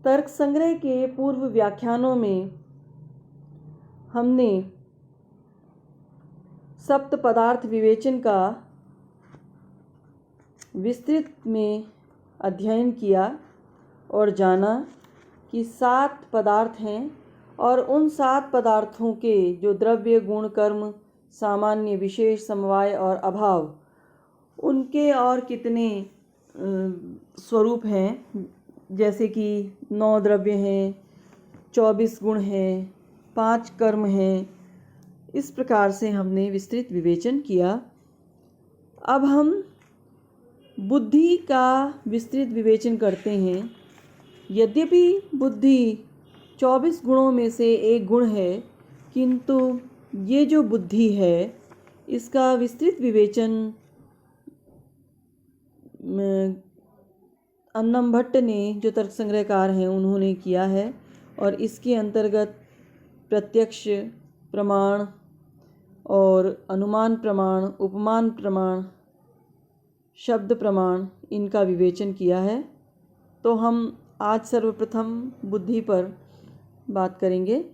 तर्क संग्रह के पूर्व व्याख्यानों में हमने सप्त पदार्थ विवेचन का विस्तृत में अध्ययन किया और जाना कि 7 पदार्थ हैं और उन 7 पदार्थों के जो द्रव्य, गुण, कर्म, सामान्य, विशेष, समवाय और अभाव, उनके और कितने स्वरूप हैं, जैसे कि 9 द्रव्य हैं, 24 गुण हैं, 5 कर्म हैं। इस प्रकार से हमने विस्तृत विवेचन किया। अब हम बुद्धि का विस्तृत विवेचन करते हैं। यद्यपि बुद्धि 24 गुणों में से एक गुण है, किंतु ये जो बुद्धि है इसका विस्तृत विवेचन अन्नम भट्ट ने, जो तर्क संग्रहकार हैं, उन्होंने किया है और इसके अंतर्गत प्रत्यक्ष प्रमाण और अनुमान प्रमाण, उपमान प्रमाण, शब्द प्रमाण, इनका विवेचन किया है। तो हम आज सर्वप्रथम बुद्धि पर बात करेंगे।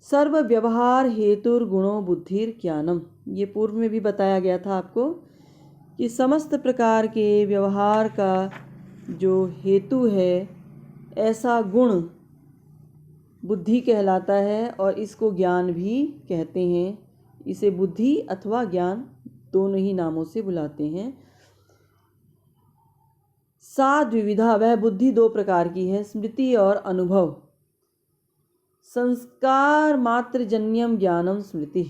सर्व व्यवहार हेतुर गुणों बुद्धिर ज्ञानम। ये पूर्व में भी बताया गया था आपको कि समस्त प्रकार के व्यवहार का जो हेतु है, ऐसा गुण बुद्धि कहलाता है और इसको ज्ञान भी कहते हैं। इसे बुद्धि अथवा ज्ञान दोनों ही नामों से बुलाते हैं। सा द्विविधा, वह बुद्धि 2 प्रकार की है, स्मृति और अनुभव। संस्कार मात्र जन्यम ज्ञानम स्मृति,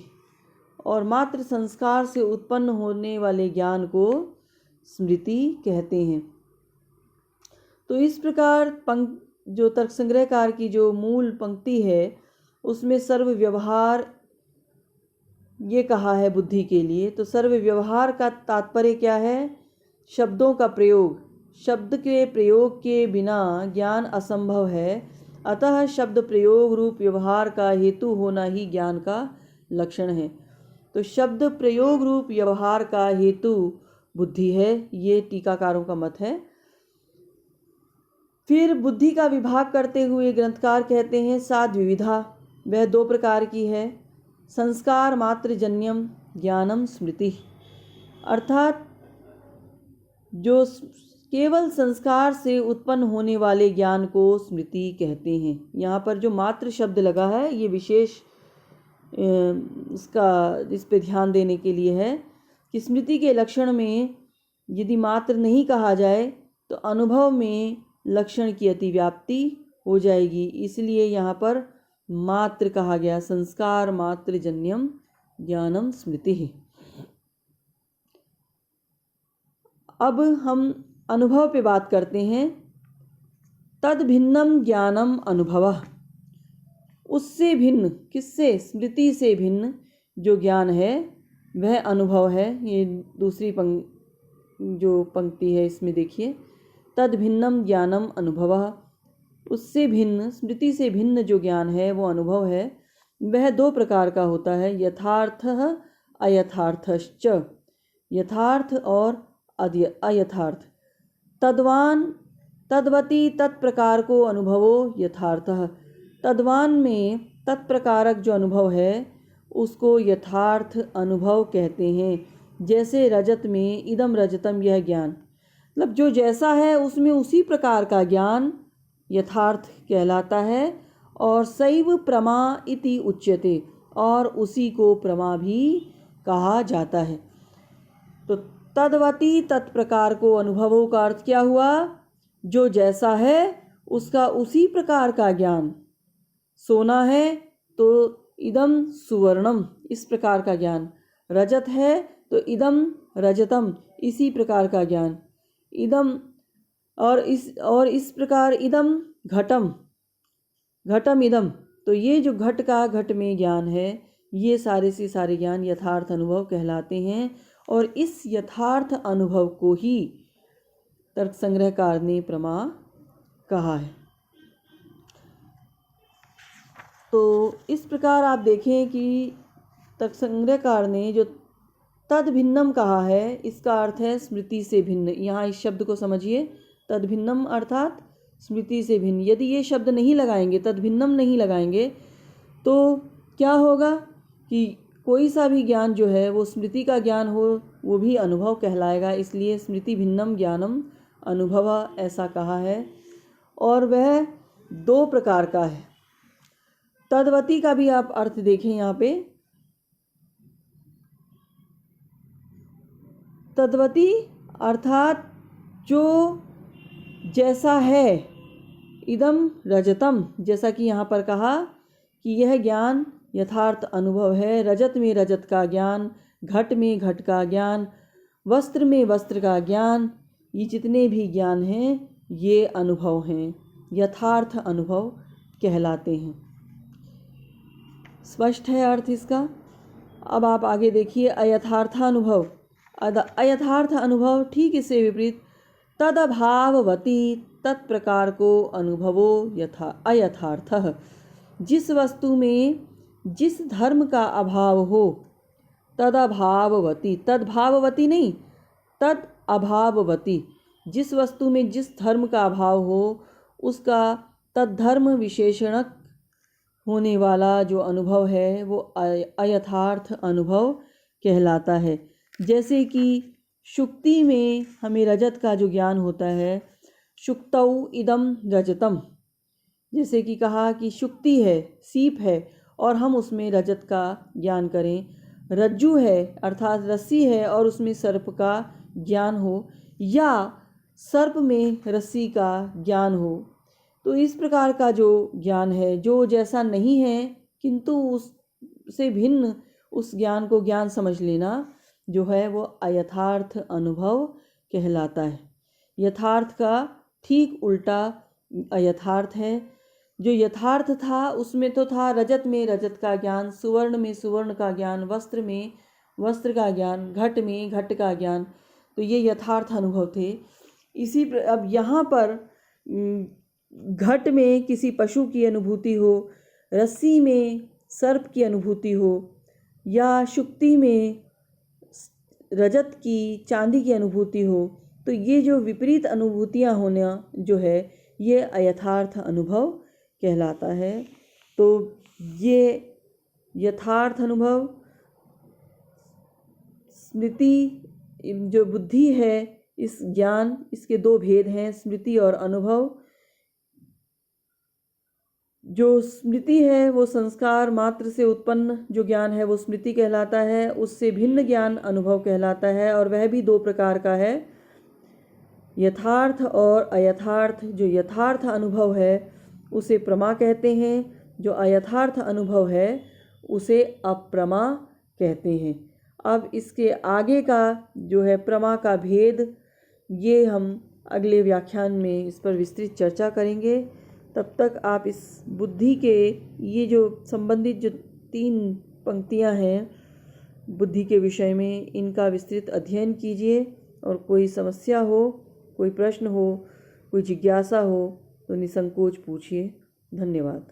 और मात्र संस्कार से उत्पन्न होने वाले ज्ञान को स्मृति कहते हैं। तो इस प्रकार जो तर्क संग्रहकार की जो मूल पंक्ति है उसमें सर्व व्यवहार ये कहा है बुद्धि के लिए। तो सर्व व्यवहार का तात्पर्य क्या है? शब्दों का प्रयोग। शब्द के प्रयोग के बिना ज्ञान असंभव है, अतः शब्द प्रयोग रूप व्यवहार का हेतु होना ही ज्ञान का लक्षण है। तो शब्द प्रयोग रूप व्यवहार का हेतु बुद्धि है, ये टीकाकारों का मत है। फिर बुद्धि का विभाग करते हुए ग्रंथकार कहते हैं सा द्विविधा, वह 2 प्रकार की है, संस्कार मात्र जन्यम ज्ञानम स्मृति, अर्थात जो केवल संस्कार से उत्पन्न होने वाले ज्ञान को स्मृति कहते हैं। यहाँ पर जो मात्र शब्द लगा है ये विशेष इस पे ध्यान देने के लिए है कि स्मृति के लक्षण में यदि मात्र नहीं कहा जाए तो अनुभव में लक्षण की अतिव्याप्ति हो जाएगी, इसलिए यहाँ पर मात्र कहा गया। संस्कार मात्र जन्यम ज्ञानम स्मृति। अब हम अनुभव पे बात करते हैं। तद भिन्नम ज्ञानम अनुभवः, उससे भिन्न, किससे? स्मृति से भिन्न जो ज्ञान है वह अनुभव है। ये दूसरी जो पंक्ति है इसमें देखिए, तद भिन्नम ज्ञानम अनुभवः, उससे भिन्न, स्मृति से भिन्न जो ज्ञान है वो अनुभव है। वह 2 प्रकार का होता है, यथार्थः अयथार्थश्च, यथार्थ और अयथार्थ। तद्वान तद्वती तत्प्रकार को अनुभवो यथार्थः, तद्वान में तत्प्रकारक जो अनुभव है उसको यथार्थ अनुभव कहते हैं। जैसे रजत में इदम रजतम, यह ज्ञान, मतलब जो जैसा है उसमें उसी प्रकार का ज्ञान यथार्थ कहलाता है। और सैव प्रमा इति उच्यते, और उसी को प्रमा भी कहा जाता है। तो तद्वती तत्प्रकार को अनुभवों का अर्थ क्या हुआ? जो जैसा है उसका उसी प्रकार का ज्ञान। सोना है तो इदम सुवर्णम, इस प्रकार का ज्ञान। रजत है तो इदम रजतम, इसी प्रकार का ज्ञान। इदम और इस प्रकार इदम घटम, घटम इदम, तो ये जो घट का घट में ज्ञान है, ये सारे से सारे ज्ञान यथार्थ अनुभव कहलाते हैं। और इस यथार्थ अनुभव को ही तर्क संग्रहकार ने प्रमा कहा है। तो इस प्रकार आप देखें कि तर्क संग्रहकार ने जो तद भिन्नम कहा है, इसका अर्थ है स्मृति से भिन्न। यहाँ इस शब्द को समझिए, तद भिन्नम अर्थात स्मृति से भिन्न, यदि ये शब्द नहीं लगाएंगे, तद भिन्नम नहीं लगाएंगे, तो क्या होगा कि कोई सा भी ज्ञान जो है वो स्मृति का ज्ञान हो वो भी अनुभव कहलाएगा। इसलिए स्मृति भिन्नम ज्ञानम अनुभव ऐसा कहा है। और वह 2 प्रकार का है। तद्वती का भी आप अर्थ देखें यहाँ पे, तद्वती अर्थात जो जैसा है, इदम रजतम, जैसा कि यहाँ पर कहा कि यह ज्ञान यथार्थ अनुभव है। रजत में रजत का ज्ञान, घट में घट का ज्ञान, वस्त्र में वस्त्र का ज्ञान, ये जितने भी ज्ञान हैं ये अनुभव हैं, यथार्थ अनुभव कहलाते हैं। स्पष्ट है अर्थ इसका। अब आप आगे देखिए, अयथार्थ अनुभव। अयथार्थ अनुभव ठीक इससे विपरीत, तदभाववती, तत्प्रकार को अनुभवो अयथार्थः, जिस वस्तु में जिस धर्म का अभाव हो, तदभाववती, तद्भाववती नहीं, तद अभाववती, जिस वस्तु में जिस धर्म का अभाव हो उसका तद्धर्म विशेषणक होने वाला जो अनुभव है वो अयथार्थ अनुभव कहलाता है। जैसे कि शुक्ति में हमें रजत का जो ज्ञान होता है, शुक्तौ इदम रजतम, जैसे कि कहा कि शुक्ति है, सीप है, और हम उसमें रजत का ज्ञान करें। रज्जु है अर्थात रस्सी है और उसमें सर्प का ज्ञान हो, या सर्प में रस्सी का ज्ञान हो। तो इस प्रकार का जो ज्ञान है, जो जैसा नहीं है किंतु उससे भिन्न उस ज्ञान को ज्ञान समझ लेना जो है वो अयथार्थ अनुभव कहलाता है। यथार्थ का ठीक उल्टा अयथार्थ है। जो यथार्थ था उसमें तो था रजत में रजत का ज्ञान, सुवर्ण में सुवर्ण का ज्ञान, वस्त्र में वस्त्र का ज्ञान, घट में घट का ज्ञान, तो ये यथार्थ अनुभव थे। अब यहाँ पर घट में किसी पशु की अनुभूति हो, रस्सी में सर्प की अनुभूति हो, या शुक्ति में रजत की चांदी की अनुभूति हो, तो ये जो विपरीत अनुभूतियाँ होना जो है ये अयथार्थ अनुभव कहलाता है। तो ये यथार्थ अनुभव, स्मृति जो बुद्धि है, इस ज्ञान, इसके 2 भेद हैं, स्मृति और अनुभव। जो स्मृति है वो संस्कार मात्र से उत्पन्न जो ज्ञान है वो स्मृति कहलाता है, उससे भिन्न ज्ञान अनुभव कहलाता है, और वह भी 2 प्रकार का है, यथार्थ और अयथार्थ। जो यथार्थ अनुभव है उसे प्रमा कहते हैं, जो अयथार्थ अनुभव है उसे अप्रमा कहते हैं। अब इसके आगे का जो है प्रमा का भेद, ये हम अगले व्याख्यान में इस पर विस्तृत चर्चा करेंगे। तब तक आप इस बुद्धि के ये जो संबंधित जो 3 पंक्तियां हैं बुद्धि के विषय में, इनका विस्तृत अध्ययन कीजिए, और कोई समस्या हो, कोई प्रश्न हो, कोई जिज्ञासा हो तो निसंकोच पूछिए। धन्यवाद।